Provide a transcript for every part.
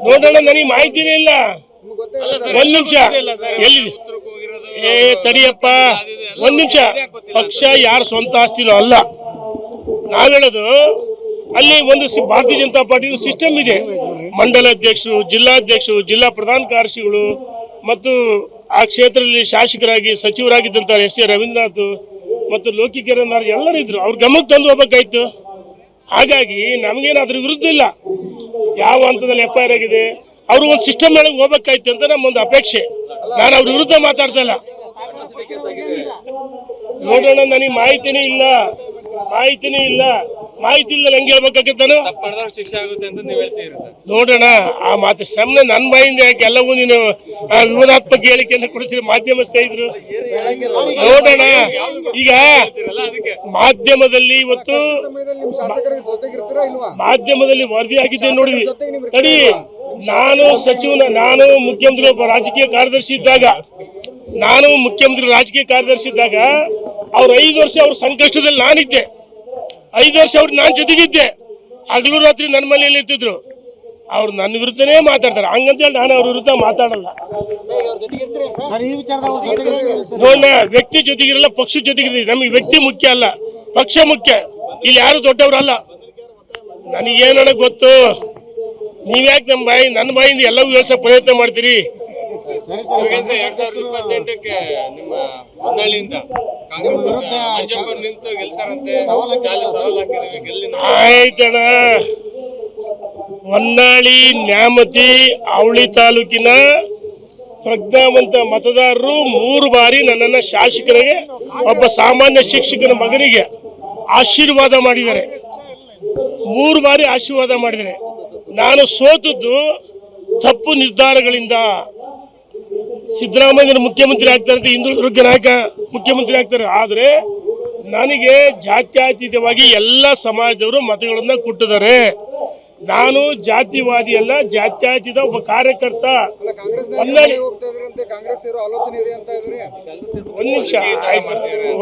ನೋಡೋಣ, ನನಗೆ ಮಾಹಿತಿನೇ ಇಲ್ಲ. ಒಂದ್ ನಿಮಿಷ, ಎಲ್ಲಿ ತಡಿಯಪ್ಪ, ಒಂದ್ ನಿಮಿಷ. ಪಕ್ಷ ಯಾರ ಸ್ವಂತ ಆಸ್ತಿನೋ ಅಲ್ಲ. ನಾನು ಹೇಳೋದು, ಅಲ್ಲಿ ಒಂದು ಭಾರತೀಯ ಜನತಾ ಪಾರ್ಟಿ ಸಿಸ್ಟಮ್ ಇದೆ. ಮಂಡಲ ಅಧ್ಯಕ್ಷರು, ಜಿಲ್ಲಾಧ್ಯಕ್ಷರು, ಜಿಲ್ಲಾ ಪ್ರಧಾನ ಕಾರ್ಯದರ್ಶಿಗಳು ಮತ್ತು ಆ ಕ್ಷೇತ್ರದಲ್ಲಿ ಶಾಸಕರಾಗಿ ಸಚಿವರಾಗಿದ್ದಂಥ ಎಸ್ ಎ ರವೀಂದ್ರನಾಥ್ ಮತ್ತು ಲೋಕಿಕಿರಣ್ ಎಲ್ಲರೂ ಇದ್ರು. ಅವ್ರ ಗಮನಕ್ಕೆ ತಂದು ಹೋಗ್ಬೇಕಾಯ್ತು. ಹಾಗಾಗಿ ನಮಗೇನು ಅದ್ರ ವಿರುದ್ಧ ಇಲ್ಲ. ಯಾವ ಹಂತದಲ್ಲಿ FIR ಆಗಿದೆ, ಅವರು ಒಂದು ಸಿಸ್ಟಮ್ ಒಳಗೆ ಹೋಗ್ಬೇಕಾಯ್ತು ಅಂತ ನಮ್ಮೊಂದು ಅಪೇಕ್ಷೆ. ನಾನು ಅವ್ರ ವಿರುದ್ಧ ಮಾತಾಡ್ತಾ ಇಲ್ಲ. ನೋಡೋಣ, ನನಗೆ ಮಾಹಿತಿನೇ ಇಲ್ಲ. ಮಾಹಿತಿ ಇಲ್ಲ ಹೆಂಗೆ ಹೇಳ್ಬೇಕಾಗತ್ತಾನು? ನೋಡೋಣ, ಆ ಮಾತು ಸಾಮನೆ ನನ್ನ ಬಾಯಿಂದ ಯಾಕೆ ಎಲ್ಲವೂ ನೀನು ವಿವಾದಾತ್ಮಕ ಹೇಳಿಕೆಯನ್ನು ಕೊಡಿಸಿದ್ರೆ ಮಾಧ್ಯಮ ಸ್ನೇಹಿತರು. ನೋಡೋಣ, ಈಗ ಮಾಧ್ಯಮದಲ್ಲಿ ಇವತ್ತು ಮಾಧ್ಯಮದಲ್ಲಿ ವರದಿ ಆಗಿದೆ ನೋಡಿ. ತಡಿ, ನಾನು ಮುಖ್ಯಮಂತ್ರಿ ಒಬ್ಬ ರಾಜಕೀಯ ಕಾರ್ಯದರ್ಶಿ ಇದ್ದಾಗ, ಅವ್ರು 5 ವರ್ಷ ಅವ್ರ ಸಂಕಷ್ಟದಲ್ಲಿ ನಾನಿದ್ದೆ. 5 ವರ್ಷ ಅವ್ರು ನಾನು ಜೊತೆಗಿದ್ದೆ. ಹಗಲು ರಾತ್ರಿ ನನ್ನ ಮನೆಯಲ್ಲಿ ಇರ್ತಿದ್ರು. ಅವ್ರು ನನ್ನ ವಿರುದ್ಧನೇ ಮಾತಾಡ್ತಾರೆ. ಹಂಗಂತೇಳಿ ನಾನು ಅವ್ರ ವಿರುದ್ಧ ಮಾತಾಡಲ್ಲ. ನೋಡ, ವ್ಯಕ್ತಿ ಜೊತೆಗಿರಲ್ಲ, ಪಕ್ಷ ಜೊತೆಗಿರ್ತೀವಿ. ನಮಗೆ ವ್ಯಕ್ತಿ ಮುಖ್ಯ ಅಲ್ಲ, ಪಕ್ಷ ಮುಖ್ಯ. ಇಲ್ಲಿ ಯಾರು ದೊಡ್ಡವರಲ್ಲ. ನನಗೇನ ಗೊತ್ತು. ನೀವ್ಯಾಕೆ ನನ್ನ ಬಾಯಿಂದ ಎಲ್ಲವೂ ಹೇಳ್ಸೋ ಪ್ರಯತ್ನ ಮಾಡ್ತೀರಿ? ಆಯ್ತಣ್ಣ, ಹೊನ್ನಾಳಿ, ನ್ಯಾಮತಿ, ಅವಳಿ ತಾಲೂಕಿನ ಪ್ರಜ್ಞಾವಂತ ಮತದಾರರು 3 ಬಾರಿ ನನ್ನನ್ನು ಶಾಸಕರಿಗೆ, ಒಬ್ಬ ಸಾಮಾನ್ಯ ಶಿಕ್ಷಕನ ಮಗನಿಗೆ ಆಶೀರ್ವಾದ ಮಾಡಿದ್ದಾರೆ. 3 ಬಾರಿ ಆಶೀರ್ವಾದ ಮಾಡಿದ್ದಾರೆ. ನಾನು ಸೋತದ್ದು ತಪ್ಪು ನಿರ್ಧಾರಗಳಿಂದ. ಸಿದ್ದರಾಮಯ್ಯ ಮುಖ್ಯಮಂತ್ರಿ ಆಗ್ತಾರೆ, ಹಿಂದುಳಿದ ನಾಯಕ ಮುಖ್ಯಮಂತ್ರಿ ಆಗ್ತಾರೆ. ಆದರೆ ನನಗೆ ಜಾತ್ಯತೀತವಾಗಿ ಎಲ್ಲ ಸಮಾಜದವರು ಮತಗಳನ್ನ ಕೊಟ್ಟಿದ್ದಾರೆ. ನಾನು ಜಾತಿವಾದಿ ಅಲ್ಲ, ಜಾತ್ಯತೀತ ಒಬ್ಬ ಕಾರ್ಯಕರ್ತ.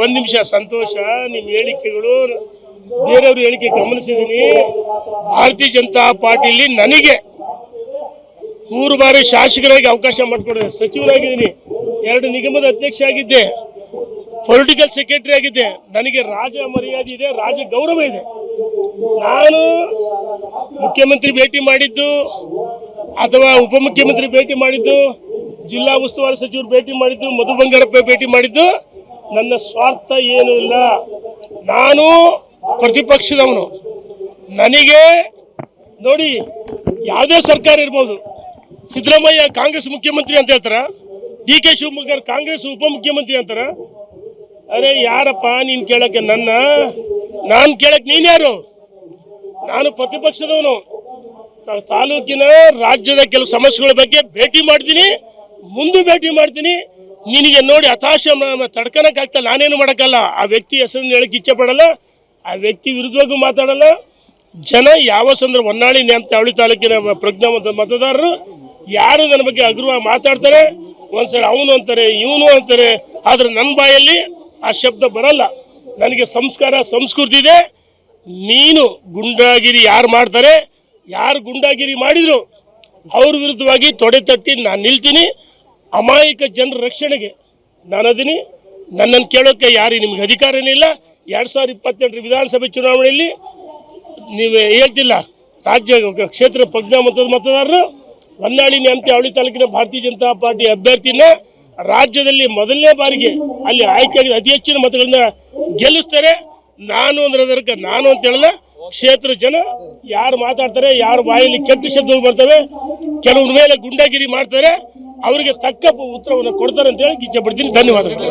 ಒಂದ್ ನಿಮಿಷ ಸಂತೋಷ. ನಿಮ್ಮ ಹೇಳಿಕೆಗಳು, ಬೇರೆಯವ್ರ ಹೇಳಿಕೆ ಗಮನಿಸಿದ್ದೀನಿ. ಭಾರತೀಯ ಜನತಾ ಪಾರ್ಟಿಲಿ ನನಗೆ 3 ಬಾರಿ ಶಾಸಕರಾಗಿ ಅವಕಾಶ ಮಾಡಿಕೊಡಿದೆ. ಸಚಿವರಾಗಿದ್ದೀನಿ, 2 ನಿಗಮದ ಅಧ್ಯಕ್ಷ ಆಗಿದ್ದೆ, ಪೊಲಿಟಿಕಲ್ ಸೆಕ್ರೆಟರಿ ಆಗಿದ್ದೆ. ನನಗೆ ರಾಜ ಮರ್ಯಾದೆ ಇದೆ, ರಾಜ ಗೌರವ ಇದೆ. ನಾನು ಮುಖ್ಯಮಂತ್ರಿ ಭೇಟಿ ಮಾಡಿದ್ದು ಅಥವಾ ಉಪಮುಖ್ಯಮಂತ್ರಿ ಭೇಟಿ ಮಾಡಿದ್ದು, ಜಿಲ್ಲಾ ಉಸ್ತುವಾರಿ ಸಚಿವರು ಭೇಟಿ ಮಾಡಿದ್ದು, ಮಧು ಬಂಗಾರಪ್ಪ ಭೇಟಿ ಮಾಡಿದ್ದು ನನ್ನ ಸ್ವಾರ್ಥ ಏನೂ ಇಲ್ಲ. ನಾನು ಪ್ರತಿಪಕ್ಷದವನು. ನನಗೆ ನೋಡಿ, ಯಾವುದೇ ಸರ್ಕಾರ ಇರ್ಬೋದು, ಸಿದ್ದರಾಮಯ್ಯ ಕಾಂಗ್ರೆಸ್ ಮುಖ್ಯಮಂತ್ರಿ ಅಂತ ಹೇಳ್ತಾರ, DK ಶಿವಕುಮಾರ್ ಕಾಂಗ್ರೆಸ್ ಉಪಮುಖ್ಯಮಂತ್ರಿ ಅಂತಾರ. ಅರೆ ಯಾರಪ್ಪ ನೀನು ಕೇಳಕ್ಕೆ? ನಾನು ಕೇಳಕ್ಕೆ ನೀನು ಯಾರು? ನಾನು ಪ್ರತಿಪಕ್ಷದವನು. ತಾಲೂಕಿನ, ರಾಜ್ಯದ ಕೆಲವು ಸಮಸ್ಯೆಗಳ ಬಗ್ಗೆ ಭೇಟಿ ಮಾಡ್ತೀನಿ, ಮುಂದೆ ಭೇಟಿ ಮಾಡ್ತೀನಿ. ನಿನಗೆ ನೋಡಿ ಹತಾಶ ತಡ್ಕೊಳಕ್ಕಾಗ್ತಲ್ಲ, ನಾನೇನು ಮಾಡೋಕ್ಕಲ್ಲ. ಆ ವ್ಯಕ್ತಿ ಹೆಸರನ್ನು ಹೇಳಕ್ಕೆ ಇಚ್ಛೆ ಪಡಲ್ಲ, ಆ ವ್ಯಕ್ತಿ ವಿರುದ್ಧವಾಗೂ ಮಾತಾಡಲ್ಲ. ಜನ ಯಾವ ಸಂದರ್ಭ, ಹೊನ್ನಾಳಿ, ನ್ಯಾಮತಿ, ಅವಳಿ ತಾಲೂಕಿನ ಪ್ರಜ್ಞಾವಂತ ಮತದಾರರು ಯಾರು ನನ್ನ ಬಗ್ಗೆ ಅಗ್ರವಾಗಿ ಮಾತಾಡ್ತಾರೆ. ಒಂದ್ಸರಿ ಅವನು ಅಂತಾರೆ, ಇವನು ಅಂತಾರೆ. ಆದರೆ ನನ್ನ ಬಾಯಲ್ಲಿ ಆ ಶಬ್ದ ಬರಲ್ಲ. ನನಗೆ ಸಂಸ್ಕಾರ, ಸಂಸ್ಕೃತಿ ಇದೆ. ನೀನು ಗುಂಡಾಗಿರಿ ಯಾರು ಮಾಡ್ತಾರೆ, ಯಾರು ಗುಂಡಾಗಿರಿ ಮಾಡಿದ್ರು ಅವ್ರ ವಿರುದ್ಧವಾಗಿ ತೊಡೆ ತಟ್ಟಿ ನಾನು ನಿಲ್ತೀನಿ. ಅಮಾಯಕ ಜನರ ರಕ್ಷಣೆಗೆ ನಾನು ಅದೀನಿ. ನನ್ನನ್ನು ಕೇಳೋಕ್ಕೆ ಯಾರು ನಿಮ್ಗೆ ಅಧಿಕಾರನೇ ಇಲ್ಲ. 2028 ವಿಧಾನಸಭೆ ಚುನಾವಣೆಯಲ್ಲಿ ನೀವು ಹೇಳ್ತಿಲ್ಲ, ರಾಜ್ಯ ಕ್ಷೇತ್ರ ಪ್ರಜ್ಞಾವಂತ ಮತದಾರರು ಹೊನ್ನಾಳಿ, ನ್ಯಾಮತಿ, ಅವಳಿ ತಾಲೂಕಿನ ಭಾರತೀಯ ಜನತಾ ಪಾರ್ಟಿ ಅಭ್ಯರ್ಥಿನ ರಾಜ್ಯದಲ್ಲಿ ಮೊದಲನೇ ಬಾರಿಗೆ ಅಲ್ಲಿ ಆಯ್ಕೆಯಾಗಿದ್ದ ಅತಿ ಹೆಚ್ಚಿನ ಮತಗಳನ್ನ ಗೆಲ್ಲಿಸ್ತಾರೆ. ನಾನು ಅಂದ್ರೆ ನಾನು ಅಂತ ಹೇಳಲ್ಲ, ಕ್ಷೇತ್ರ ಜನ ಯಾರು ಮಾತಾಡ್ತಾರೆ, ಯಾರು ಬಾಯಲ್ಲಿ ಕೆಟ್ಟ ಶಬ್ದಗಳು ಬರ್ತವೆ, ಕೆಲವ್ರ ಮೇಲೆ ಗುಂಡಾಗಿರಿ ಮಾಡ್ತಾರೆ, ಅವರಿಗೆ ತಕ್ಕ ಉತ್ತರವನ್ನು ಕೊಡ್ತಾರೆ ಅಂತ ಹೇಳಿ ಇಚ್ಛೆ ಪಡ್ತೀನಿ. ಧನ್ಯವಾದಗಳು.